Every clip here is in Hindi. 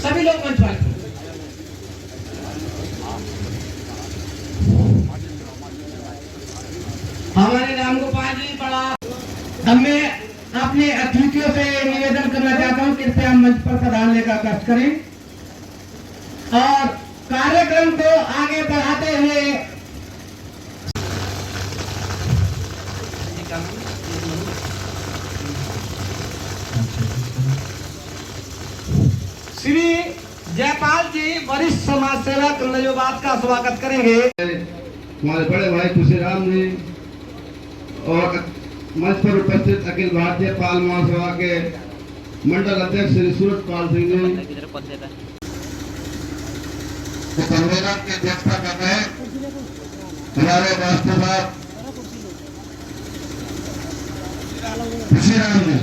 सभी लोग मंच पर। हमारे रामगोपाल जी बड़ा। अब मैं अपने अतिथियों से निवेदन करना चाहता हूं, कृपया मंच पर प्रधान लेकर कष्ट करें और कार्यक्रम को आगे बढ़ाते हुए श्री जयपाल जी वरिष्ठ समाज सेवक नयोबाद का स्वागत करेंगे। हमारे बड़े भाई खुशीराम जी और मंच पर उपस्थित अखिल भारतीय पाल महासभा के मंडल अध्यक्ष श्री सूरज पाल सिंह जी सम्मेलन की अध्यक्षता कर रहे हमारे राष्ट्रीय साहब खुशीराम जी।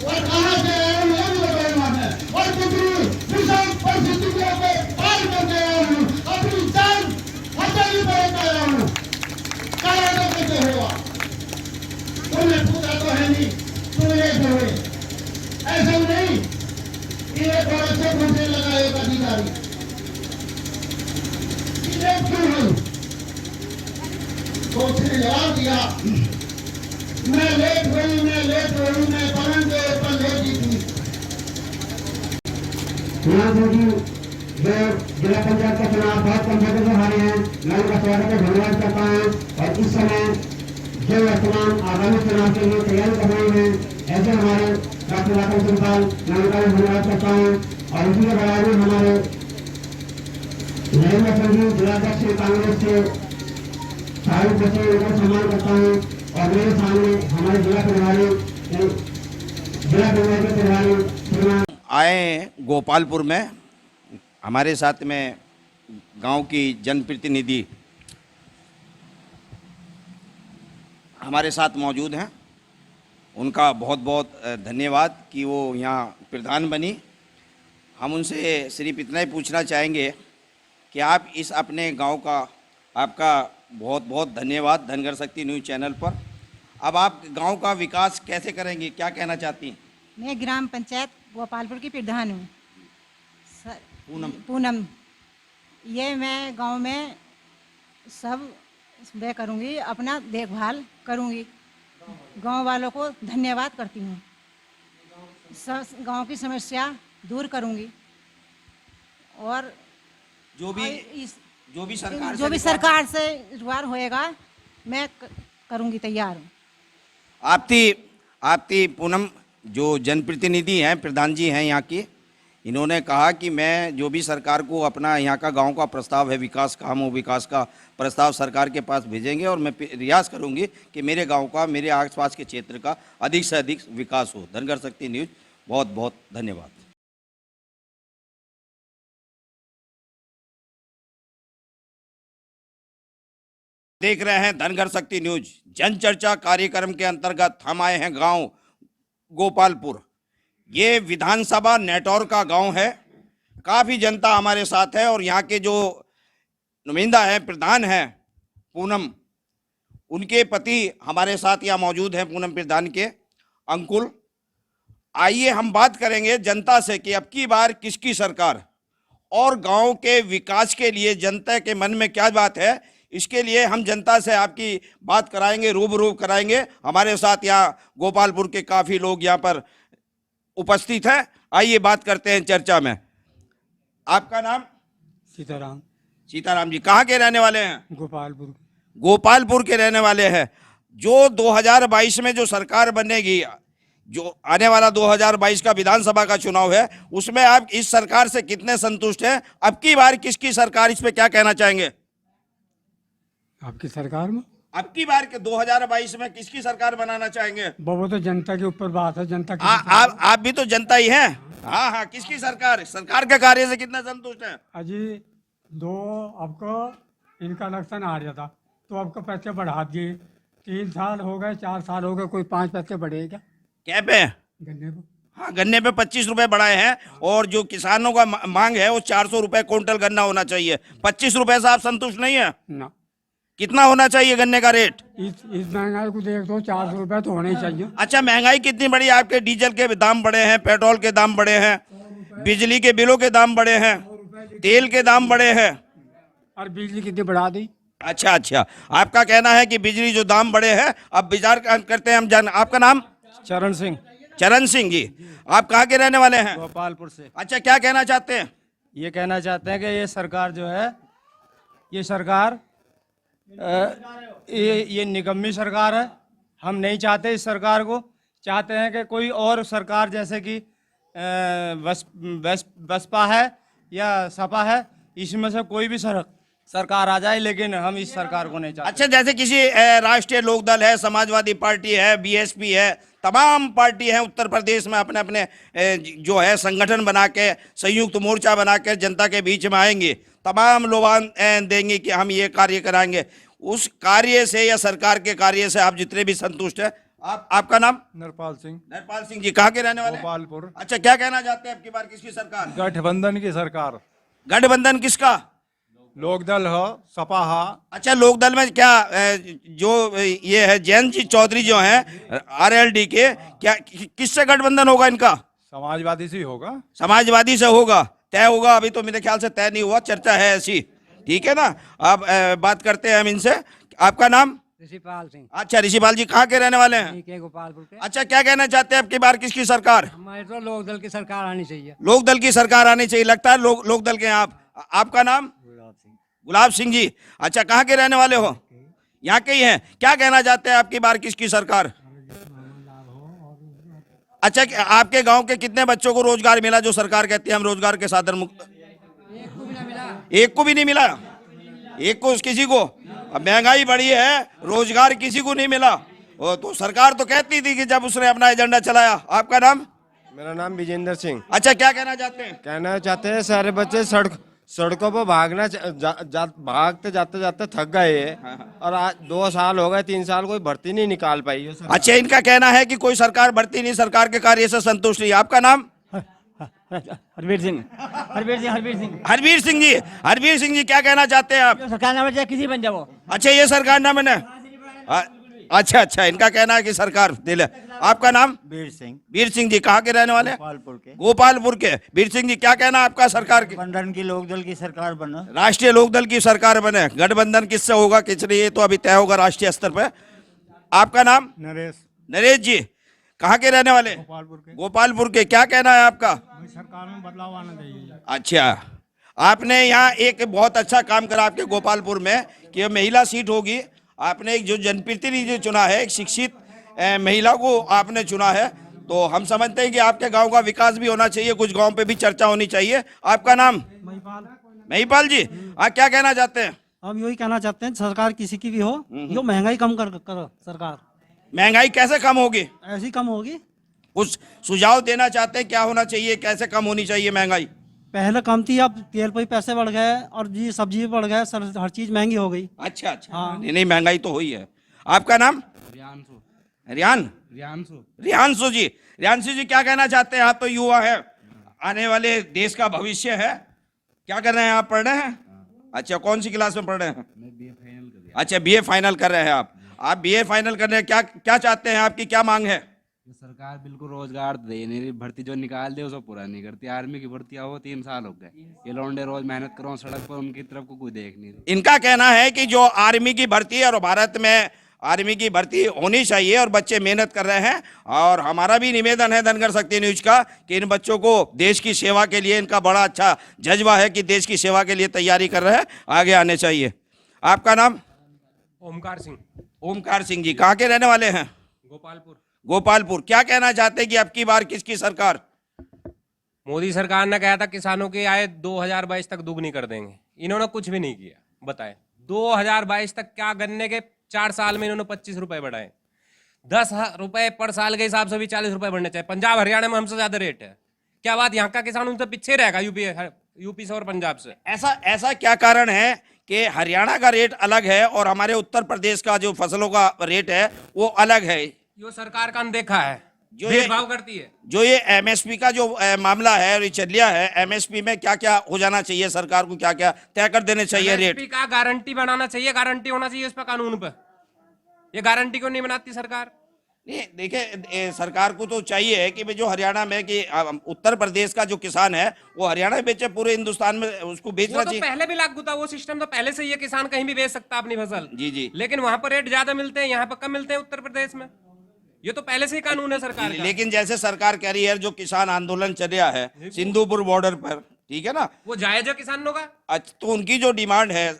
और कहाँ से आया हूँ ये भी बताऊंगा मैं, और कितनी विषम परिस्थितियों को पार करके आया हूँ, अपनी जान हथेली पर लेकर आया हूँ। कारण कैसे हुआ तुमने पूछा तो है नहीं, तुम ये हुए ऐसा नहीं कि एक और अच्छे घूमने लगा एक अधिकारी क्यों हुई तो उसने जवाब दिया मैं लेट हुई मैं पलंग के ऊपर लेटी थी। जिला पंचायत का चुनाव बहुत कम वोटों से हारे हैं, मैं उनका स्वागत है, धन्यवाद करता हूँ। और इस समय जो वर्तमान आगामी चुनाव के लिए तैयारी कर रहे हैं ऐसे हमारे डॉक्टर राकेश सिंह, मैं उनका भी धन्यवाद करता हूँ। और इसी के बराबर हमारे नरेंद्र सिंह जिलाध्यक्ष कांग्रेस से साहिब बच्चे उनका सम्मान करता हूँ। और मेरे सामने हमारे जिला प्रभारी के प्रभारी आए गोपालपुर में, हमारे साथ में गांव की जनप्रतिनिधि हमारे साथ मौजूद हैं। उनका बहुत बहुत धन्यवाद कि वो यहाँ प्रधान बनी। हम उनसे सिर्फ इतना ही पूछना चाहेंगे कि आप इस अपने गांव का, आपका बहुत बहुत धन्यवाद धनगर शक्ति न्यूज़ चैनल पर। अब आप गांव का विकास कैसे करेंगी, क्या कहना चाहती हैं? मैं ग्राम पंचायत गोपालपुर की प्रधान हूँ पूनम। ये मैं गांव में सब वे करूँगी, अपना देखभाल करूँगी, गांव वालों को धन्यवाद करती हूँ, गांव की समस्या दूर करूँगी और जो भी सरकार से रोजगार होएगा मैं करूँगी, तैयार हूँ। आपकी पूनम जो जनप्रतिनिधि हैं, प्रधान जी हैं यहाँ की, इन्होंने कहा कि मैं जो भी सरकार को अपना यहाँ का गांव का प्रस्ताव है, विकास काम हो, विकास का प्रस्ताव सरकार के पास भेजेंगे और मैं प्रयास करूँगी कि मेरे गांव का, मेरे आसपास के क्षेत्र का अधिक से अधिक विकास हो। धनगर शक्ति न्यूज़ बहुत बहुत धन्यवाद। देख रहे हैं धनगर शक्ति न्यूज। जनचर्चा कार्यक्रम के अंतर्गत हम आए हैं गांव गोपालपुर। ये विधानसभा नेटौर का गांव है। काफ़ी जनता हमारे साथ है और यहाँ के जो नुमाइंदा है, प्रधान है पूनम, उनके पति हमारे साथ यहाँ मौजूद हैं, पूनम प्रधान के अंकुल। आइए हम बात करेंगे जनता से कि अब की बार किसकी सरकार और गांव के विकास के लिए जनता के मन में क्या बात है, इसके लिए हम जनता से आपकी बात कराएंगे, रूबरू कराएंगे। हमारे साथ यहाँ गोपालपुर के काफ़ी लोग यहाँ पर उपस्थित हैं। आइए बात करते हैं चर्चा में। आपका नाम? सीताराम। सीताराम जी कहाँ के रहने वाले हैं? गोपालपुर। गोपालपुर के रहने वाले हैं। जो 2022 में जो सरकार बनेगी, जो आने वाला 2022 का विधानसभा का चुनाव है, उसमें आप इस सरकार से कितने संतुष्ट हैं? अब की बार किसकी सरकार, इस पे क्या कहना चाहेंगे? आपकी सरकार में? अब की बार के 2022 में किसकी सरकार बनाना चाहेंगे? वो तो जनता के ऊपर बात है, जनता की आप भी तो जनता ही हैं। हाँ हाँ, किसकी सरकार, सरकार के कार्य से कितना संतुष्ट है? अजी आपको इनका इलेक्शन आ रहा था तो आपको पैसे बढ़ा दिए, 3 साल हो गए, 4 साल हो गए, कोई 5 पैसे बढ़े क्या क्या पे? गन्ने को? हाँ, गन्ने पे 25 रुपए बढ़ाए हैं और जो किसानों का मांग है वो 400 रुपए क्विंटल गन्ना होना चाहिए। 25 रुपए से आप संतुष्ट नहीं है? ना, कितना होना चाहिए गन्ने का रेट? इस महंगाई को देख तो 400 रुपए तो होने ही चाहिए। अच्छा, महंगाई कितनी बढ़ी? आपके डीजल के दाम बढ़े हैं, पेट्रोल के दाम बढ़े हैं, बिजली के बिलों के दाम बढ़े हैं, तेल के दाम बढ़े हैं और बिजली कितनी बढ़ा दी? अच्छा, आपका कहना है कि बिजली जो दाम बढ़े हैं, अब विचार करते हैं हम जान। आपका नाम? चरण सिंह। चरण सिंह जी, आप कहाँ के रहने वाले हैं? गोपालपुर से। अच्छा, क्या कहना चाहते हैं? ये कहना चाहते हैं कि ये सरकार जो है, ये सरकार ये निकम्मी सरकार है। हम नहीं चाहते इस सरकार को, चाहते हैं कि कोई और सरकार जैसे कि बसपा है या सपा है, इसमें से कोई भी सरकार आ जाए, लेकिन हम इस सरकार को नहीं चाहते। अच्छा, जैसे किसी राष्ट्रीय लोकदल है, समाजवादी पार्टी है, बीएसपी है, तमाम पार्टी हैं उत्तर प्रदेश में अपने अपने जो है संगठन बना के, संयुक्त मोर्चा बना के जनता के बीच में आएंगे, तमाम लोग देंगे कि हम ये कार्य कराएंगे। उस कार्य से या सरकार के कार्य से आप जितने भी संतुष्ट है? आपका नाम? नरपाल सिंह। नरपाल सिंह जी, कहाँ के रहने वाले? गोपालपुर। अच्छा, क्या कहना चाहते हैं आपकी बार किसकी सरकार? गठबंधन की सरकार। गठबंधन किसका? लोकदल हो, सपा हो। अच्छा, लोकदल में क्या जो ये है जयंत जी चौधरी जो हैं आरएलडी के, क्या किससे गठबंधन होगा इनका? समाजवादी से होगा। समाजवादी से होगा, तय होगा। अभी तो मेरे ख्याल से तय नहीं हुआ, चर्चा है ऐसी, ठीक है ना। अब बात करते हैं हम इनसे। आपका नाम? ऋषिपाल सिंह। अच्छा, ऋषिपाल जी, कहाँ के रहने वाले हैं? ठीक है, गोपालपुर के। अच्छा, क्या कहना चाहते हैं आपकी बार किसकी सरकार? हमारे तो लोकदल की सरकार आनी चाहिए। लोकदल की सरकार आनी चाहिए, लगता है लोकदल के हैं आप। आपका नाम? गुलाब सिंह जी, अच्छा, कहाँ के रहने वाले हो? यहाँ के ही हैं। क्या कहना चाहते हैं आपकी बार किसकी सरकार? अच्छा, आपके गांव के कितने बच्चों को रोजगार मिला जो सरकार कहती है हम रोजगार के साधन मुक्त? एक को भी नहीं मिला। एक को किसी को? अब महंगाई बढ़ी है, रोजगार किसी को नहीं मिला। तो सरकार तो कहती थी कि जब उसने अपना एजेंडा चलाया। आपका नाम? मेरा नाम विजेंद्र सिंह। अच्छा, क्या कहना चाहते हैं? कहना चाहते हैं सारे बच्चे सड़कों पर भागते जाते जाते थक गए हैं, और आज 2 साल हो गए, 3 साल कोई भर्ती नहीं निकाल पाई है। अच्छा, इनका कहना है कि कोई सरकार भर्ती नहीं, सरकार के कार्य से संतुष्ट नहीं। आपका नाम? हरवीर सिंह। हरवीर सिंह जी, क्या कहना चाहते हैं आप? सरकार ना बन जाए, किसी बन जाए वो। अच्छा, ये सरकार ना बने। अच्छा, इनका कहना है कि सरकार दिल है। आपका नाम? वीर सिंह जी, कहाँ के रहने वाले? गोपालपुर के। वीर सिंह जी, क्या कहना है आपका सरकार की? गठबंधन की लोकदल की सरकार बने। राष्ट्रीय लोकदल की सरकार बने। गठबंधन किससे होगा किसने, ये तो अभी तय होगा राष्ट्रीय स्तर पे। आपका नाम? नरेश जी, कहाँ के रहने वाले? गोपालपुर के। क्या कहना है आपका? सरकार में बदलाव आना चाहिए। अच्छा, आपने यहाँ एक बहुत अच्छा काम करा आपके गोपालपुर में कि महिला सीट होगी। आपने एक जो जनप्रतिनिधि चुना है, एक शिक्षित महिला को आपने चुना है, तो हम समझते हैं कि आपके गांव का विकास भी होना चाहिए, कुछ गांव पे भी चर्चा होनी चाहिए। आपका नाम? महिपाल जी, आप क्या कहना चाहते हैं? हम यही कहना चाहते हैं, सरकार किसी की भी हो, यो महंगाई कम कर सरकार। महंगाई कैसे कम होगी? ऐसी कम होगी। कुछ सुझाव देना चाहते हैं, क्या होना चाहिए, कैसे कम होनी चाहिए महंगाई? पहले कम थी, अब तेल पे पैसे बढ़ गए और जी सब्जी भी बढ़ गए, हर चीज महंगी हो गई। अच्छा, हाँ। नहीं, महंगाई तो हुई है। आपका नाम? रियांशु जी, क्या कहना चाहते हैं? आप तो युवा है, आने वाले देश का भविष्य है। क्या कर रहे हैं आप? पढ़ रहे हैं? अच्छा, कौन सी क्लास में पढ़ रहे हैं? मैं बीए फाइनल कर रहा हूं। अच्छा, बीए फाइनल कर रहे हैं आप बीए फाइनल कर रहे हैं। क्या चाहते हैं, आपकी क्या मांग है? सरकार बिल्कुल रोजगार दे नहीं रही, भर्ती जो निकाल दे उसको पूरा नहीं करती। आर्मी की भर्ती हो 3 साल हो गए, ये लौंडे रोज मेहनत करो सड़क पर, उनकी तरफ को कोई देख नहीं रही। इनका कहना है कि जो आर्मी की भर्ती है और भारत में आर्मी की भर्ती होनी चाहिए और बच्चे मेहनत कर रहे हैं, और हमारा भी निवेदन है धनगर शक्ति न्यूज का कि इन बच्चों को देश की सेवा के लिए, इनका बड़ा अच्छा जज्बा है कि देश की सेवा के लिए तैयारी कर रहे हैं, आगे आने चाहिए। आपका नाम? ओमकार सिंह जी, कहाँ के रहने वाले हैं? गोपालपुर। क्या कहना चाहते हैं कि अब की बार किसकी सरकार? मोदी सरकार ने कहा था किसानों की आय 2022 तक दुगनी कर देंगे, इन्होंने कुछ भी नहीं किया। बताएं 2022 तक क्या गन्ने के 4 साल में इन्होंने 25 रुपए बढ़ाए। 10 रुपए पर साल के हिसाब से भी 40 रुपए बढ़ने चाहिए। पंजाब हरियाणा में हमसे ज्यादा रेट है। क्या बात, यहाँ का किसान उनसे पीछे रहेगा यूपी से और पंजाब से? ऐसा क्या कारण है कि हरियाणा का रेट अलग है और हमारे उत्तर प्रदेश का जो फसलों का रेट है वो अलग है? यो सरकार का अनदेखा है, जो ये भेदभाव करती है। जो ये एमएसपी का जो मामला है और ये चलिया है, एमएसपी में क्या क्या हो जाना चाहिए, सरकार को क्या क्या तय कर देने चाहिए रेट? MSP का गारंटी बनाना चाहिए, गारंटी होना चाहिए इस पर, कानून पे। ये गारंटी क्यों नहीं बनाती सरकार? नहीं देखिए, सरकार को तो चाहिए कि भाई जो हरियाणा में कि उत्तर प्रदेश का जो किसान है वो हरियाणा में बेचे, पूरे हिंदुस्तान में उसको बेचना वो तो चाहिए। पहले भी लागू था वो सिस्टम, तो पहले से ये किसान कहीं भी बेच सकता अपनी फसल। जी जी। लेकिन वहां पर रेट ज्यादा मिलते हैं, यहाँ पर कम मिलते हैं उत्तर प्रदेश में। ये तो पहले से ही कानून है सरकार का। लेकिन जैसे सरकार कह रही है जो किसान आंदोलन चलिया है सिंधुपुर बॉर्डर पर, ठीक है ना, वो जायज है किसानों का। तो उनकी जो डिमांड है,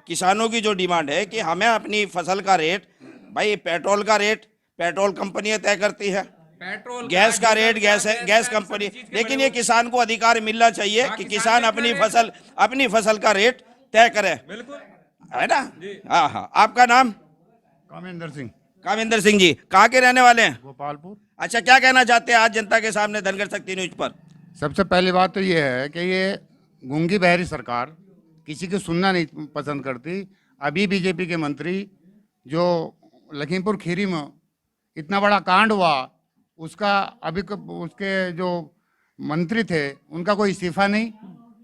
किसानों की जो डिमांड है कि हमें अपनी फसल का रेट, भाई पेट्रोल का रेट पेट्रोल कंपनियां तय करती है, पेट्रोल गैस का रेट गैस कंपनी, लेकिन ये किसान को अधिकार मिलना चाहिए कि किसान अपनी फसल का रेट तय करे, बिल्कुल, है ना? हाँ हाँ। आपका नाम? कामेंद्र सिंह जी। कहाँ के रहने वाले हैं? गोपालपुर। अच्छा, क्या कहना चाहते हैं आज जनता के सामने धनगर शक्ति न्यूज पर? सबसे पहली बात तो ये है कि ये गूंगी बहरी सरकार किसी की सुनना नहीं पसंद करती। अभी बीजेपी के मंत्री जो लखीमपुर खीरी में इतना बड़ा कांड हुआ, उसका अभी उसके जो मंत्री थे उनका कोई इस्तीफा नहीं,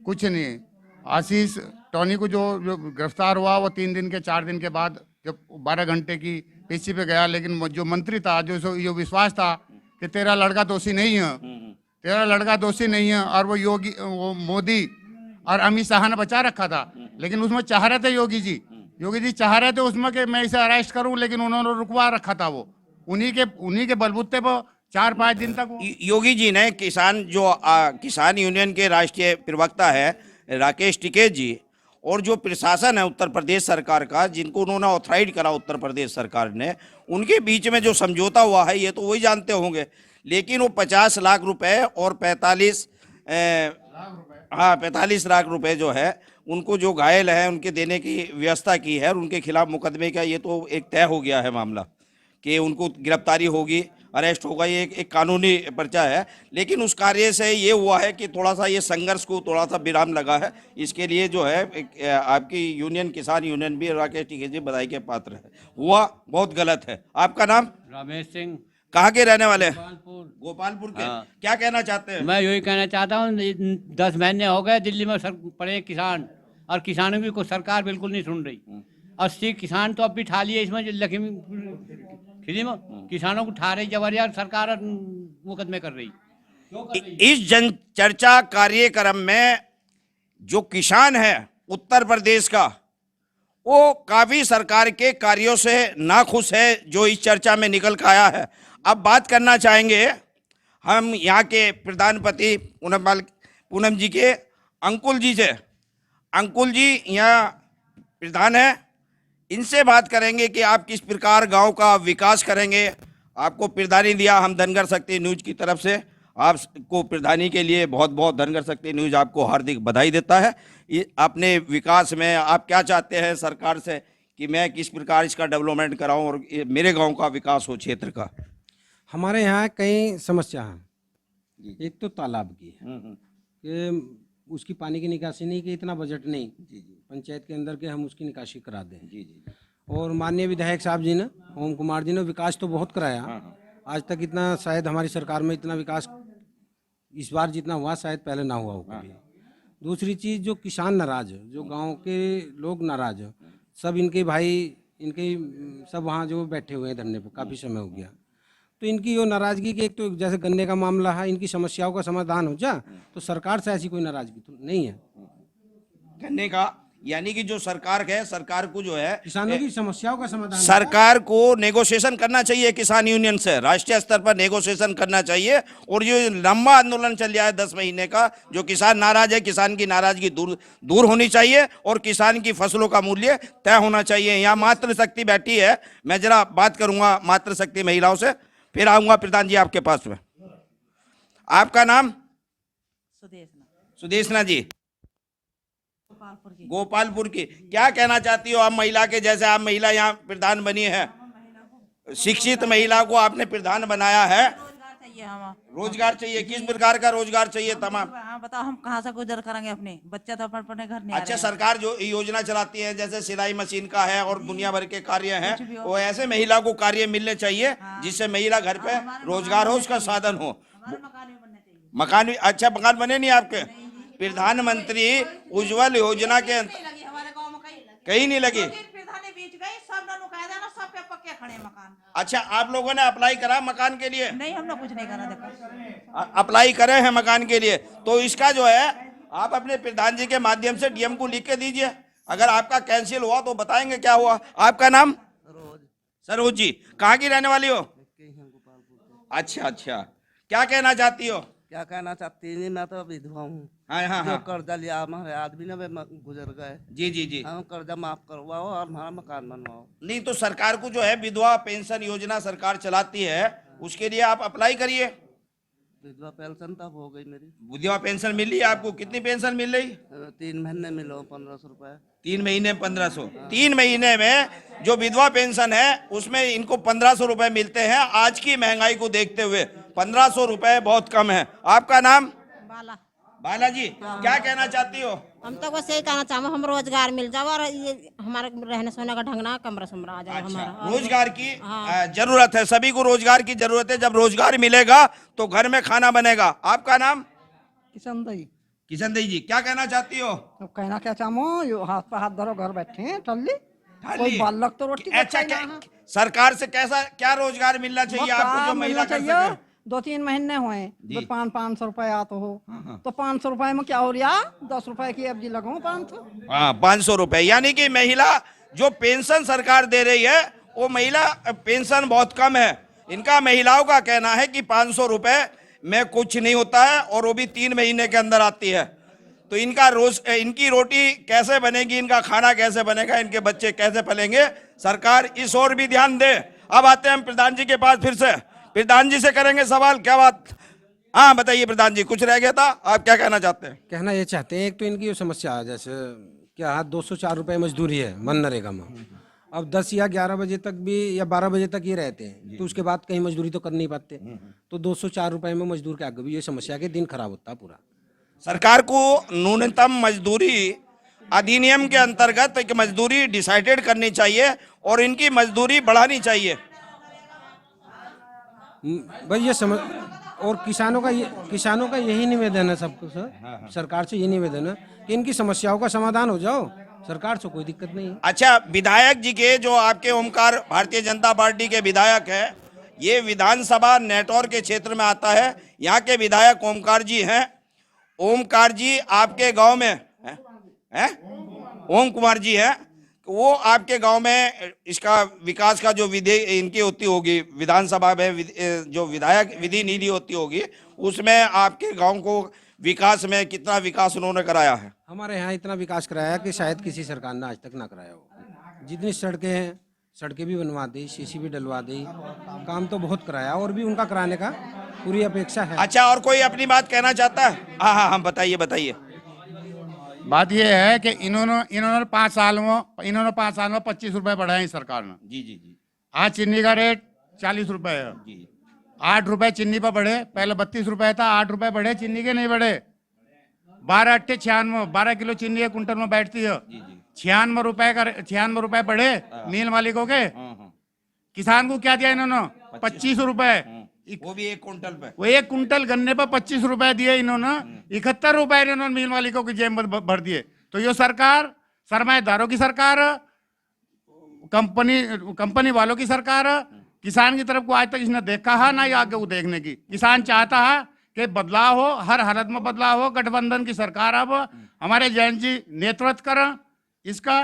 कुछ नहीं। आशीष टोनी को जो गिरफ्तार हुआ वो 3 दिन के 4 दिन के बाद जब 12 घंटे की पेशी पे गया, लेकिन जो मंत्री था जो विश्वास था कि तेरा लड़का दोषी नहीं है, तेरा लड़का दोषी नहीं है, और वो मोदी और अमित शाह ने बचा रखा था। लेकिन उसमें चाह रहे थे योगी जी चाह रहे थे उसमें कि मैं इसे अरेस्ट करूं, लेकिन उन्होंने रुकवा रखा था। वो उन्हीं के बलबूते पर 4-5 दिन तक योगी जी ने किसान यूनियन के राष्ट्रीय प्रवक्ता है राकेश टिकैत जी और जो प्रशासन है उत्तर प्रदेश सरकार का, जिनको उन्होंने ऑथराइज करा उत्तर प्रदेश सरकार ने, उनके बीच में जो समझौता हुआ है ये तो वही जानते होंगे। लेकिन वो 50 लाख रुपए और 45 लाख रुपए जो है उनको जो घायल है उनके देने की व्यवस्था की है, और उनके खिलाफ मुकदमे का ये तो एक तय हो गया है मामला कि उनको गिरफ्तारी होगी, अरेस्ट होगा। ये एक कानूनी पर्चा है। लेकिन उस कार्य से ये हुआ है कि थोड़ा सा ये संघर्ष को थोड़ा सा विराम लगा है। इसके लिए जो है आपकी यूनियन, किसान यूनियन भी राकेश टिकैत जी बधाई के पात्र है। हुआ बहुत गलत है। आपका नाम? रमेश सिंह। कहाँ के रहने वाले हैं? गोपालपुर के। क्या कहना चाहते हैं? मैं यही कहना चाहता हूँ, 10 महीने हो गए दिल्ली में पड़े किसान, और किसानों की कोई सरकार बिल्कुल नहीं सुन रही। 80 किसान तो अब भी ठा लिए इसमें, लखीमपुर में किसानों को ठा रही जबरदस्त सरकार, मुकदमे कर रही। इस जन चर्चा कार्यक्रम में जो किसान है उत्तर प्रदेश का, वो काफी सरकार के कार्यों से नाखुश है जो इस चर्चा में निकल कर आया है। अब बात करना चाहेंगे हम यहाँ के प्रधानपति पूनम जी के अंकुल जी से। अंकुल जी यहाँ प्रधान है, इनसे बात करेंगे कि आप किस प्रकार गांव का विकास करेंगे। आपको प्रधानी दिया हम धनगर शक्ति न्यूज की तरफ से, आपको प्रधानी के लिए बहुत बहुत धनगर शक्ति न्यूज आपको हार्दिक बधाई देता है। अपने विकास में आप क्या चाहते हैं सरकार से कि मैं किस प्रकार इसका डेवलपमेंट कराऊं और मेरे गांव का विकास हो, क्षेत्र का? हमारे यहाँ कई समस्या हैं। एक तो तालाब की है कि उसकी पानी की निकासी नहीं, कि इतना बजट नहीं पंचायत के अंदर के हम उसकी निकासी करा दें। और माननीय विधायक साहब जी ने, ओम कुमार जी ने विकास तो बहुत कराया। आज तक इतना शायद हमारी सरकार में इतना विकास इस बार जितना हुआ शायद पहले ना हुआ हो कभी। दूसरी चीज़, जो किसान नाराज, जो गांव के लोग नाराज, सब इनके भाई इनके सब वहाँ जो बैठे हुए हैं धरने पर, काफ़ी समय हो गया। तो इनकी वो नाराज़गी की, एक तो जैसे गन्ने का मामला है, इनकी समस्याओं का समाधान हो जा, तो सरकार से ऐसी कोई नाराज़गी तो नहीं है। गन्ने का यानी कि जो सरकार है, सरकार को जो है किसानों की समस्याओं का समाधान, सरकार को नेगोशिएशन करना चाहिए किसान यूनियन से, राष्ट्रीय स्तर पर नेगोशिएशन करना चाहिए। और ये लंबा आंदोलन चल रहा है 10 महीने का, जो किसान नाराज है, किसान की नाराजगी दूर होनी चाहिए और किसान की फसलों का मूल्य तय होना चाहिए। यहाँ मातृशक्ति बैठी है, मैं जरा बात करूंगा मातृशक्ति महिलाओं से, फिर आऊंगा प्रधान जी आपके पास में। आपका नाम? सुदेशना। सुदेशना जी, गोपालपुर की। क्या कहना चाहती हो आप महिला के, जैसे आप महिला यहाँ प्रधान बनी है, शिक्षित महिला को आपने प्रधान बनाया है, रोजगार चाहिए, किस प्रकार का रोजगार चाहिए? तमाम। बताओ हम कहाँ से गुजर करेंगे, अपने बच्चे तो अपने घर नहीं अच्छा, सरकार जो योजना चलाती है जैसे सिलाई मशीन का है और दुनिया भर के कार्य हैं, वो ऐसे महिला को कार्य मिलने चाहिए जिससे महिला घर पे रोजगार हो, उसका साधन हो। मकान भी अच्छा, मकान बने नहीं आपके? प्रधानमंत्री उज्जवल योजना के कहीं नहीं लगी। अच्छा, आप लोगों ने अप्लाई करा मकान के लिए? नहीं, हम लोग कुछ नहीं करा। देखो अप्लाई करे हैं मकान के लिए, तो इसका जो है आप अपने प्रधान जी के माध्यम से डीएम को लिख के दीजिए। अगर आपका कैंसिल हुआ तो बताएंगे क्या हुआ। आपका नाम? सरोज जी। कहाँ की रहने वाली हो? अच्छा अच्छा, क्या कहना चाहती हो? क्या कहना चाहती है, मैं तो विधवा हूँ। हाँ हाँ हाँ, कर्जा लिया हमारे आदमी ने गुजर गए। जी जी जी। हम कर्जा माफ करवाओ और हमारा मकान बनवाओ। नहीं तो सरकार को जो है विधवा पेंशन योजना सरकार चलाती है, उसके लिए आप अप्लाई करिए। विधवा पेंशन तब हो गई मेरी। विधवा पेंशन मिल रही है आपको? कितनी पेंशन मिल रही? 3 महीने मिलो 1500 रुपए। 3 महीने 1500। 3 महीने में जो विधवा पेंशन है उसमें इनको 1500 रुपए मिलते हैं। आज की महंगाई को देखते हुए 1500 रुपए बहुत कम है। आपका नाम? बाला। बाला जी, क्या कहना चाहती हो? हम तो बस यही कहना चाहते, हम रोजगार मिल जाओ और ये हमारे रहने सोने का ढंग ना, कमरा सुमरा आ जाए। अच्छा, हमारा रोजगार की जरूरत है, सभी को रोजगार की जरूरत है। जब रोजगार मिलेगा तो घर में खाना बनेगा। आपका नाम? किशन दई। किशन देवी जी, क्या कहना चाहती हो? तो कहना क्या चाहो, यो हाथ पर हाथ धरो, घर बैठे हैं टल्ली, ठाली। कोई बालक तो रोटी अच्छा, सरकार से कैसा क्या रोजगार मिलना चाहिए आपको जो महिला कर सके? 2-3 महीने हुए, 500 रुपए आते हो तो 500 रुपए में क्या हो रहा, 10 रुपए की एफडी लगाओ 500। हाँ, 500 रुपए। यानी कि महिला जो पेंशन सरकार दे रही है वो महिला पेंशन बहुत कम है। इनका महिलाओं का कहना है कि 500 रुपए में कुछ नहीं होता है और वो भी 3 महीने के अंदर आती है। तो इनकी रोटी कैसे बनेगी, इनका खाना कैसे बनेगा, इनके बच्चे कैसे पलेंगे? सरकार इस ओर भी ध्यान दे। अब आते हैं हम प्रधान जी के पास, फिर से प्रधान जी से करेंगे सवाल। क्या बात? हाँ बताइए प्रधान जी, कुछ रह गया था, आप क्या कहना चाहते हैं? कहना ये चाहते हैं, एक तो इनकी जो समस्या है, जैसे क्या 204 रुपये मजदूरी है मनरेगा में, अब 10 या 11 बजे तक भी या 12 बजे तक ये रहते हैं, तो उसके बाद कहीं मजदूरी तो कर नहीं पाते, तो 204 रुपये में मजदूर के आगे भी ये समस्या के दिन खराब होता है पूरा। सरकार को न्यूनतम मजदूरी अधिनियम के अंतर्गत एक मजदूरी डिसाइडेड करनी चाहिए और इनकी मजदूरी बढ़ानी चाहिए भाई, ये समझ। और किसानों का यही निवेदन है सबको सर, सरकार से ये निवेदन है कि इनकी समस्याओं का समाधान हो जाओ, सरकार से कोई दिक्कत नहीं है। अच्छा, विधायक जी के जो आपके ओमकार भारतीय जनता पार्टी के विधायक है, ये विधानसभा नेटौर के क्षेत्र में आता है, यहाँ के विधायक ओमकार जी हैं। ओमकार जी आपके गांव में है? ओम कुमार जी हैं, वो आपके गांव में इसका विकास का जो विधि इनकी होती होगी, विधानसभा में जो विधायक विधि निधि होती होगी, उसमें आपके गांव को विकास में कितना विकास उन्होंने कराया है? हमारे यहाँ इतना विकास कराया कि शायद किसी सरकार ने आज तक ना कराया हो। जितनी सड़कें हैं, सड़कें भी बनवा दी, सीसी भी डलवा दी, काम तो बहुत कराया और भी उनका कराने का पूरी अपेक्षा है। अच्छा, और कोई अपनी बात कहना चाहता है? हाँ हाँ हाँ, बताइए बताइए। बात ये है कि इन्होंने 5 साल में 25 रुपए बढ़ाए सरकार ने। जी जी जी। आज चीनी का रेट 40 रुपए है जी। 8 रुपए चीनी पर बढ़े, पहले 32 रुपए था, 8 रुपए बढ़े, चीनी के नहीं बढ़े। 12 अट्ठे 96, 12 किलो चीनी एक कुंटल में बैठती है। 96 रुपए बढ़े मिल मालिकों के। किसान को क्या दिया इन्होंने? 25 रुपए, वो भी 1 कुंटल पे। वो 1 कुंटल गन्ने पर 25 रुपए दिए इन्होंने, 71 रुपए इन्होंने मिल मालिकों की जेब में भर दिए। तो ये सरकार सरमाएदारों की सरकार, कंपनी वालों की सरकार, किसान की तरफ को आज तक इसने देखा है ना, ये आगे वो देखने की। किसान चाहता है कि बदलाव हो, हर हालत में बदलाव हो। गठबंधन की सरकार अब हमारे जयंत जी नेतृत्व करें इसका।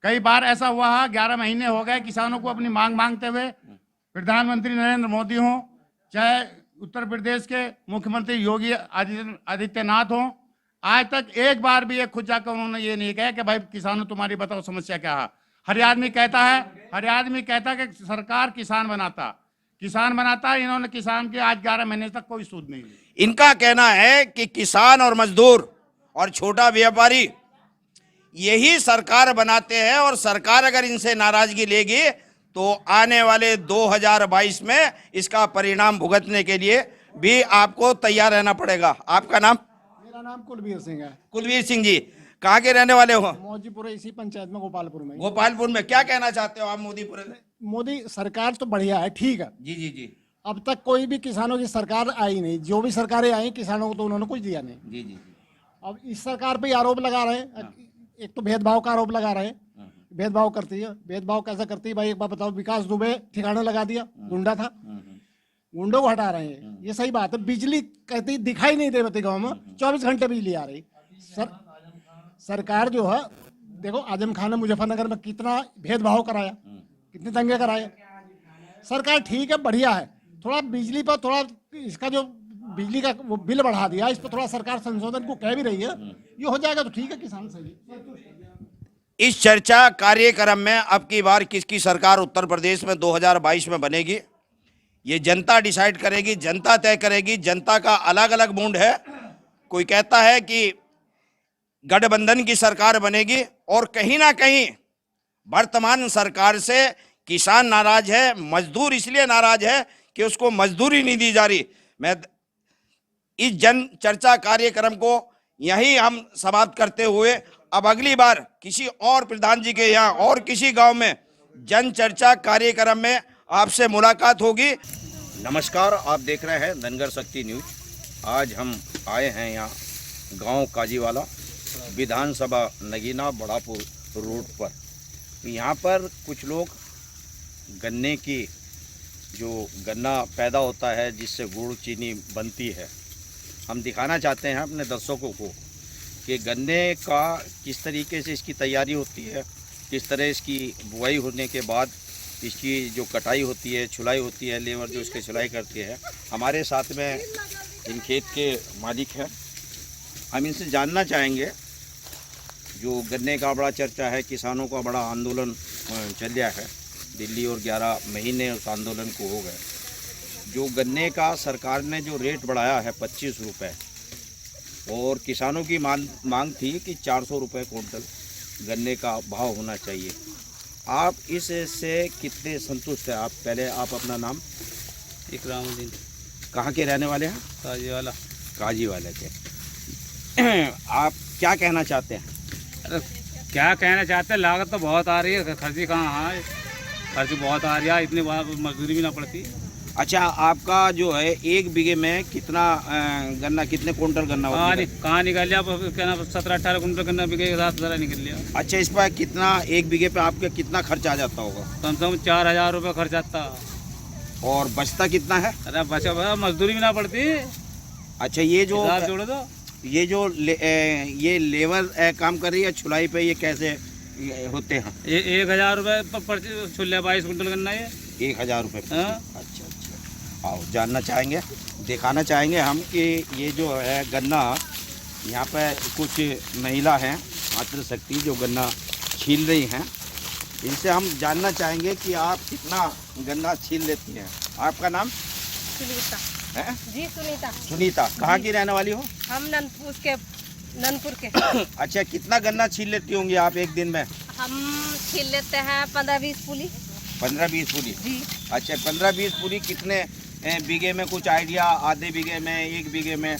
कई बार ऐसा हुआ है, 11 महीने हो गए किसानों को अपनी मांग मांगते हुए। प्रधानमंत्री नरेंद्र मोदी हो, चाहे उत्तर प्रदेश के मुख्यमंत्री योगी आदित्यनाथ हो, आज तक एक बार भी एक खुद जाकर उन्होंने ये नहीं कहा कि भाई किसानों तुम्हारी बताओ समस्या क्या है। हर आदमी कहता है कि सरकार किसान बनाता है। इन्होंने किसान के आज 11 महीने तक कोई सूद नहीं ली। इनका कहना है कि किसान और मजदूर और छोटा व्यापारी यही सरकार बनाते हैं और सरकार अगर इनसे नाराजगी लेगी तो आने वाले 2022 में इसका परिणाम भुगतने के लिए भी आपको तैयार रहना पड़ेगा। आपका नाम? मेरा नाम कुलवीर सिंह है। कुलवीर सिंह जी, कहाँ के रहने वाले हो? मौजीपुर, इसी पंचायत में, गोपालपुर में। गोपालपुर में। क्या कहना चाहते हो आप मोदीपुर से? मोदी सरकार तो बढ़िया है, ठीक है। जी जी जी। अब तक कोई भी किसानों की सरकार आई नहीं, जो भी सरकारें आई किसानों को तो उन्होंने कुछ दिया नहीं। जी जी। अब इस सरकार पे आरोप लगा रहे हैं, एक तो भेदभाव का आरोप लगा रहे हैं, भेदभाव करती है। भेदभाव कैसे करती है भाई, एक बार बताओ। विकास दुबे ठिकाने लगा दिया, गुंडा था, गुंडों को हटा रहे हैं, ये सही बात है। बिजली कहती दिखाई नहीं दे रही गाँव में, 24 घंटे बिजली आ रही। सरकार जो है, देखो आजम खान ने मुजफ्फरनगर में कितना भेदभाव कराया, कितने दंगे कराए। सरकार ठीक है, बढ़िया है। थोड़ा बिजली पर थोड़ा इसका जो बिजली का वो बिल बढ़ा दिया, इस पर थोड़ा सरकार संशोधन को कह भी रही है, ये हो जाएगा तो ठीक है, किसान सही। इस चर्चा कार्यक्रम में अब की बार किसकी सरकार उत्तर प्रदेश में 2022 में बनेगी, ये जनता डिसाइड करेगी, जनता तय करेगी। जनता का अलग अलग मूड है। कोई कहता है कि गठबंधन की सरकार बनेगी और कहीं ना कहीं वर्तमान सरकार से किसान नाराज है, मजदूर इसलिए नाराज है कि उसको मजदूरी नहीं दी जा रही। मैं इस जन चर्चा कार्यक्रम को यहीं हम समाप्त करते हुए अब अगली बार किसी और प्रधान जी के यहाँ और किसी गांव में जन चर्चा कार्यक्रम में आपसे मुलाकात होगी। नमस्कार, आप देख रहे हैं धनगर शक्ति न्यूज। आज हम आए हैं यहाँ गांव काजीवाला, विधानसभा नगीना बड़ापुर रोड पर। यहाँ पर कुछ लोग गन्ने की जो गन्ना पैदा होता है जिससे गुड़ चीनी बनती है, हम दिखाना चाहते हैं अपने दर्शकों को कि गन्ने का किस तरीके से इसकी तैयारी होती है, किस तरह इसकी बुआई होने के बाद इसकी जो कटाई होती है, छुलाई होती है, लेबर जो इसकी छुलाई करती है। हमारे साथ में इन खेत के मालिक हैं, हम इनसे जानना चाहेंगे। जो गन्ने का बड़ा चर्चा है, किसानों का बड़ा आंदोलन चल रहा है दिल्ली, और 11 महीने उस आंदोलन को हो गए। जो गन्ने का सरकार ने जो रेट बढ़ाया है 25 रुपये, और किसानों की मांग थी कि 400 रुपये कुंटल गन्ने का भाव होना चाहिए। आप इससे कितने संतुष्ट हैं? आप पहले आप अपना नाम? इकरामुद्दीन। कहाँ के रहने वाले हैं? काजीवाला। काजीवाला के। आप क्या कहना चाहते हैं? अरे क्या कहना चाहते हैं, लागत तो बहुत आ रही है, खर्ची कहाँ है, खर्च बहुत आ रहा है, इतनी मजदूरी भी ना पड़ती। अच्छा, आपका जो है 1 बीघे में कितना गन्ना, कितने कुंटल गन्ना कहाँ निकल लिया? क्या ना 17-18 कुंटल गन्ना बीघे के साथ ज़रा निकल लिया। अच्छा, इस पर कितना 1 बीघे पे आपका कितना खर्च आ जाता होगा? कम से कम 4000 रुपये खर्च आता। और बचता कितना है? अरे बचा मजदूरी भी ना पड़ती। अच्छा, ये जो जोड़ो तो ये जो ये लेबर काम कर रही है छुलाई पे, ये कैसे होते हैं? 1000 रुपये पर छुल्ले 22 कुंटल गन्ना ये 1000 रुपये। अच्छा अच्छा, आओ जानना चाहेंगे, दिखाना चाहेंगे हम कि ये जो है गन्ना, यहाँ पे कुछ महिला हैं मातृशक्ति जो गन्ना छील रही हैं, इनसे हम जानना चाहेंगे कि आप कितना गन्ना छील लेती हैं। आपका नाम? सुनीता है? जी, सुनीता। सुनीता, कहाँ की रहने वाली हो? हम नंदपुर के। अच्छा, कितना गन्ना छील लेती होंगी आप एक दिन में? हम छील लेते हैं 15-20 पुली। 15-20 पुली जी। अच्छा, 15-20 पुली कितने बीघे में? कुछ आइडिया? आधे बीघे में, 1 बीघे में?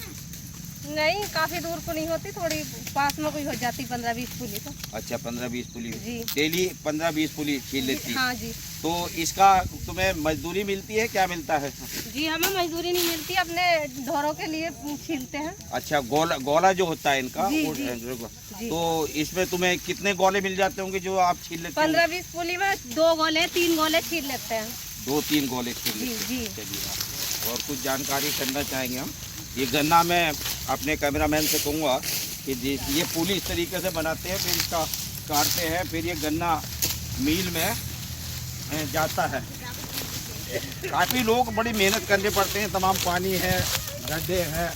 नहीं, काफी दूर को नहीं होती, थोड़ी पास में कोई हो जाती 15-20 पुली तो। अच्छा, 15-20 पुली जी। डेली 15-20 पुली छील लेती? हाँ जी। तो इसका तुम्हें मजदूरी मिलती है? क्या मिलता है? जी, हमें मजदूरी नहीं मिलती, अपने ढोरों के लिए छीलते हैं। अच्छा, गोला जो होता है इनका, जी, वो जी। तो इसमें तुम्हें कितने गोले मिल जाते होंगे जो आप छील लेते हैं? 15-20 पुली में 2 गोले 3 गोले छील लेते हैं। 2-3 गोले छील लेते हैं। जी। चलिए, और कुछ जानकारी करना चाहेंगे हम। ये गन्ना मैं अपने कैमरामैन से कहूँगा कि ये पुली इस तरीके से बनाते हैं, फिर इसका काटते हैं, फिर ये गन्ना मिल में जाता है। काफ़ी लोग बड़ी मेहनत करने पड़ते हैं, तमाम पानी है, गड्ढे हैं,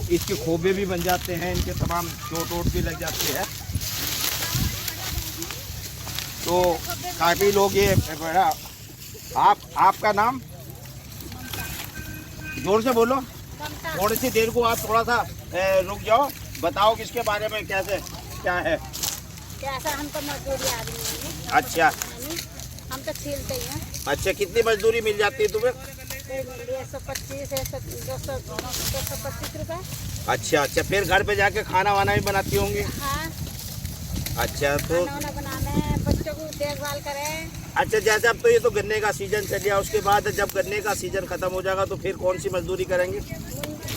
इसके खोबे भी बन जाते हैं, इनके तमाम चोट वोट भी लग जाती है। तो काफ़ी लोग ये बड़ा। आपका नाम? जोर से बोलो, थोड़ी सी देर को आप थोड़ा सा रुक जाओ, बताओ किसके बारे में कैसे क्या है। क्या सर, हम तो मजदूरी आदमी हैं। अच्छा हम तो छीलते ही हैं। अच्छा, कितनी मजदूरी मिल जाती है तुम्हें? 125 225 रुपए। अच्छा अच्छा, फिर घर पे जाके खाना वाना भी बनाती होंगी? हाँ, अच्छा, तो खाना बनाने, बच्चों को देखभाल करें। अच्छा, जैसे अब तो ये तो गन्ने का सीजन चल गया, उसके बाद जब गन्ने का सीजन खत्म हो जाएगा तो फिर कौन सी मजदूरी करेंगे?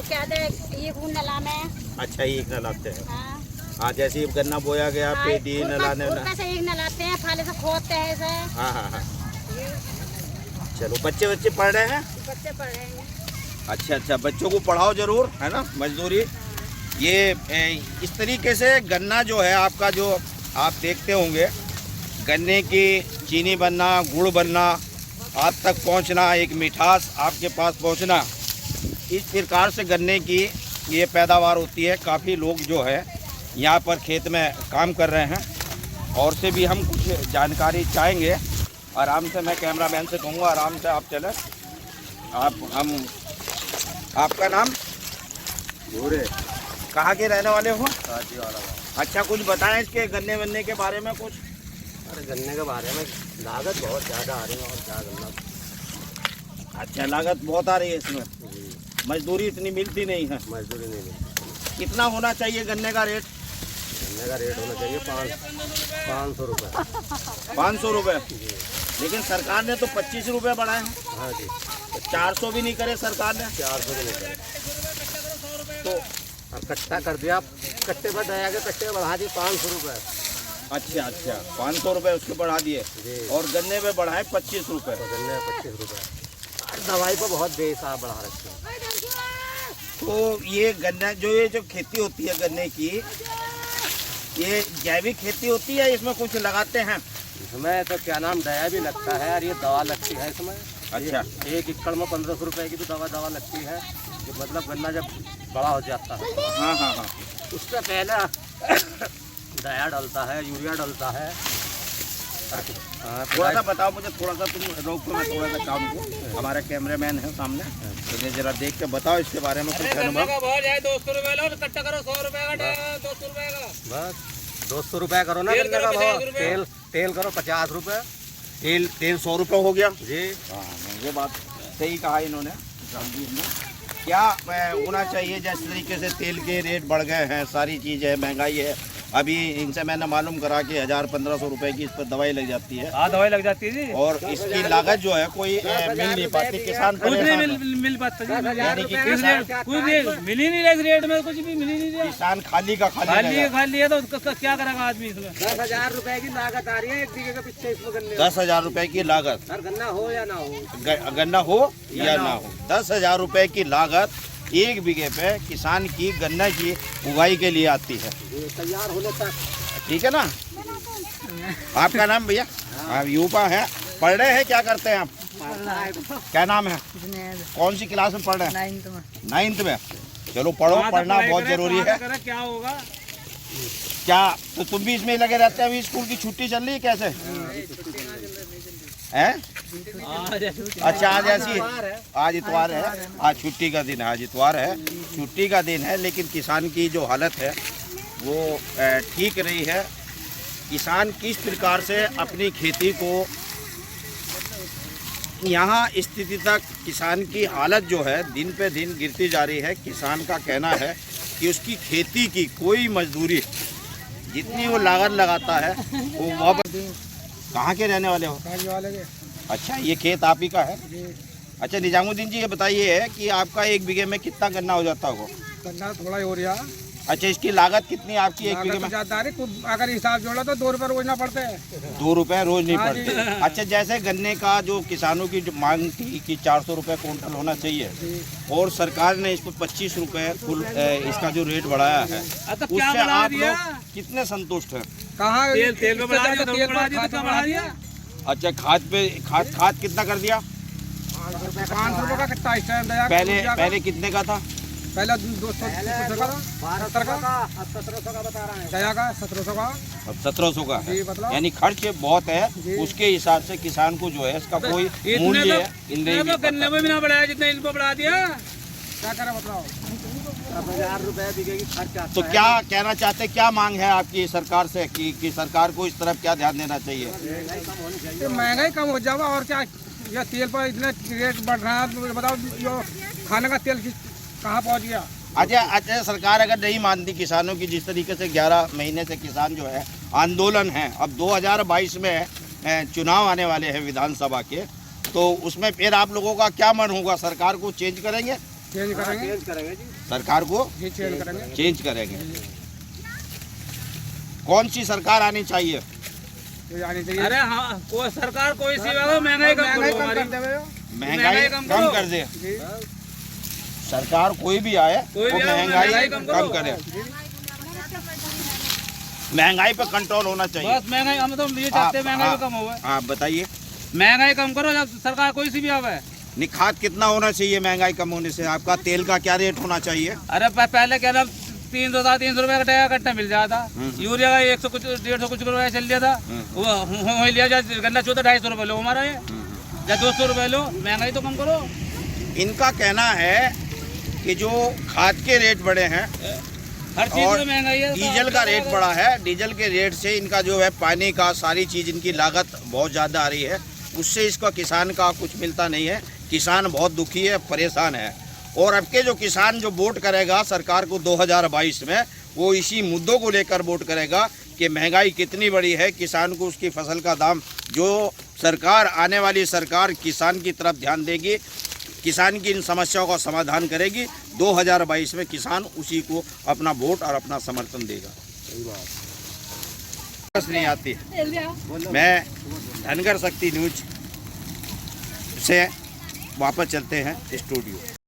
क्या दे ये नला में। अच्छा, एक नलाते हैं। हाँ, हाँ, जैसे गन्ना बोया गया पेटी नलाने से एक नलाते हैं, फाले से खोदते हैं इसे। हाँ हाँ हाँ, चलो। बच्चे पढ़ रहे हैं? बच्चे पढ़ रहे हैं। अच्छा अच्छा, बच्चों को पढ़ाओ जरूर, है ना। मजदूरी ये इस तरीके से गन्ना जो है आपका, जो आप देखते होंगे गन्ने की चीनी बनना, गुड़ बनना, आप तक पहुंचना, एक मिठास आपके पास पहुंचना, इस प्रकार से गन्ने की ये पैदावार होती है। काफ़ी लोग जो है यहाँ पर खेत में काम कर रहे हैं और से भी हम कुछ जानकारी चाहेंगे। आराम से मैं कैमरामैन से कहूँगा आराम से आप चलें। आपका नाम? भूरे। कहाँ के रहने वाले हो? शादी वाला। अच्छा, कुछ बताएं इसके गन्ने वन्ने के बारे में कुछ। अरे गन्ने के बारे में लागत बहुत ज़्यादा आ रही है और क्या गन्ना। अच्छा, लागत बहुत आ रही है इसमें, मजदूरी इतनी मिलती नहीं है। मजदूरी नहीं मिलती। कितना होना चाहिए गन्ने का रेट? गन्ने का रेट होना चाहिए 500 रुपये। 500 रुपये? लेकिन सरकार ने तो 25 रुपये बढ़ाए हैं। हाँ जी, तो 400 भी नहीं करे सरकार ने? 400 भी नहीं करे तो और कट्टा कर दिया, कट्टे पर दया के कट्टे बढ़ा दिए 500 रुपये। अच्छा अच्छा, 500 रुपये उसके बढ़ा दिए और गन्ने पे बढ़ाए 25 रुपये। गन्ने में 25 रुपये। दवाई पर बहुत बेहिसाब बढ़ा रखे हैं। तो ये गन्ना जो खेती होती है गन्ने की, ये जैविक खेती होती है, इसमें कुछ लगाते हैं? इसमें तो क्या नाम दया भी लगता है और ये दवा लगती है इसमें। अच्छा, 1 एकड़ में 1500 रुपये की भी दवा लगती है। कि मतलब गन्ना जब बड़ा हो जाता है, हाँ हाँ हाँ, उससे पहले दया डलता है, यूरिया डलता है। थोड़ा सा बताओ मुझे, थोड़ा सा तुम रोको, मैं थोड़ा सा काम को, हमारा कैमरामैन है सामने, तो जरा देख के बताओ इसके बारे में कुछ अनुभव। 200 रुपये लो, कट्टा करो 100 रुपये का, 200 रुपये का। बस 200 रुपये करो ना गन्ने का भाव। तेल करो 50 रुपये। तेल 100 रुपये हो गया जी। हाँ, ये बात सही कहा इन्होंने, रामजीत ने। क्या होना चाहिए? जिस तरीके से तेल के रेट बढ़ गए हैं, सारी चीज़ है, महंगाई है, अभी इनसे मैंने मालूम करा कि 1000-1500 रुपए की इस पर दवाई लग जाती है। हाँ, दवाई लग जाती है जी। और इसकी लागत जो है कोई मिल नहीं पाती, किसान कुछ नहीं मिल पाता जी। यानी कि कुछ मिल ही नहीं रहा इस रेट में, कुछ भी मिल ही नहीं रहा। किसान खाली का खाली है तो उसका क्या करेगा आदमी इसमें? 10,000 रुपए की लागत आ रही है 1 बीघे के पीछे इसमें गन्ने। 10,000 रुपए की लागत, गन्ना हो या ना हो, गन्ना हो या ना हो, 10,000 रुपए की लागत 1 बीघे पे किसान की गन्ना की उगाई के लिए आती है। तैयार होने तक। ठीक है ना। आपका नाम भैया? आप यूपा है, पढ़ रहे हैं, क्या करते हैं आप? क्या नाम है? कौन सी क्लास में पढ़ रहे हैं? 9th में। चलो पढ़ो, पढ़ना बहुत जरूरी है। क्या होगा? क्या तो तुम भी इसमें लगे रहते हैं? अभी स्कूल की छुट्टी चल रही है कैसे है? अच्छा, आज ऐसी आज इतवार है, आज छुट्टी का दिन है, आज इतवार है, छुट्टी का दिन है, लेकिन किसान की जो हालत है वो ठीक रही है। किसान किस प्रकार से अपनी खेती को यहाँ स्थिति तक, किसान की हालत जो है दिन पे दिन गिरती जा रही है। किसान का कहना है कि उसकी खेती की कोई मजदूरी, जितनी वो लागत लगाता है वो वापस। कहाँ के रहने वाले हो? अच्छा, ये खेत आप ही का है? अच्छा, निजामुद्दीन जी ये बताइए कि आपका 1 बीघे में कितना गन्ना हो जाता होगा? गन्ना थोड़ा ही हो रहा। अच्छा, इसकी लागत कितनी है आपकी 1 बीघे में? अगर हिसाब जोड़ा तो 2 रुपये रोज ना पड़ते हैं। 2 रुपये रोज नहीं पड़ते। अच्छा, जैसे गन्ने का जो किसानों की जो मांग थी कि 400 रुपये क्विंटल होना चाहिए और सरकार ने इस पर 25 रुपये कुल इसका जो रेट बढ़ाया है, उससे आप लोग कितने संतुष्ट हैं? कहाँ तेल बढ़ा दिया। अच्छा, खाद कितना कर दिया? 500 रुपये का कट्टा इस टाइम दया। पहले कितने का था? पहले 200 का, 1700 का, 1700 का बता रहा है दया का, 1700 का, 1700 का है। मतलब यानी खर्च बहुत है, उसके हिसाब से किसान को जो है इसका कोई मूल्य है। गन्ने में भी ना बढ़ाया जितना इनको बढ़ा दिया। क्या करें बताओ। 1000 रुपए बिकेगी खर्चा। तो क्या कहना चाहते, क्या मांग है आपकी सरकार से कि सरकार को इस तरफ क्या ध्यान देना चाहिए? महंगाई कम हो जाएगा और क्या। ये तेल पर इतने रेट बढ़ रहा है, तो बताओ जो खाने का तेल कहाँ पहुँच गया। अच्छा, सरकार अगर नहीं मानती किसानों की, जिस तरीके से 11 महीने से किसान जो है आंदोलन है, अब 2022 में चुनाव आने वाले हैं विधानसभा के, तो उसमें फिर आप लोगों का क्या मन होगा? सरकार को चेंज करेंगे? चेंज करेंगे जी। सरकार को चेंज करेंगे। कौन सी सरकार आनी चाहिए? अरे हाँ, कोई सरकार कोई सी महंगाई कम कर दे। सरकार कोई भी आए वो महंगाई कम करे। महंगाई पे कंट्रोल होना चाहिए। बस महंगाई हम तो ये चाहते हैं, महंगाई कम हो। आप बताइए। महंगाई कम करो, जब सरकार कोई सी भी आवे। निखात कितना होना चाहिए महंगाई कम होने से? आपका तेल का क्या रेट होना चाहिए? अरे पहले क्या 300-350 रुपए का कट्टा मिल जाता। यूरिया का 100 कुछ 150 कुछ रुपए चल दिया था। वो लिया जाए गन्ना 14-250 रुपए लो हमारा, ये या 200 रुपए लो। महंगाई तो कम करो। इनका कहना है कि जो खाद के रेट बढ़े हैं, हर चीज में महंगाई है, डीजल का रेट बढ़ा है, डीजल के रेट से इनका जो है पानी का सारी चीज इनकी लागत बहुत ज़्यादा आ रही है, उससे इसका किसान का कुछ मिलता नहीं है। किसान बहुत दुखी है, परेशान है। और अब के जो किसान जो वोट करेगा सरकार को 2022 में, वो इसी मुद्दों को लेकर वोट करेगा कि महंगाई कितनी बड़ी है, किसान को उसकी फसल का दाम, जो सरकार आने वाली सरकार किसान की तरफ ध्यान देगी, किसान की इन समस्याओं का समाधान करेगी, 2022 में किसान उसी को अपना वोट और अपना समर्थन देगा। बस नहीं आती। मैं धनगर शक्ति न्यूज से वापस चलते हैं स्टूडियो।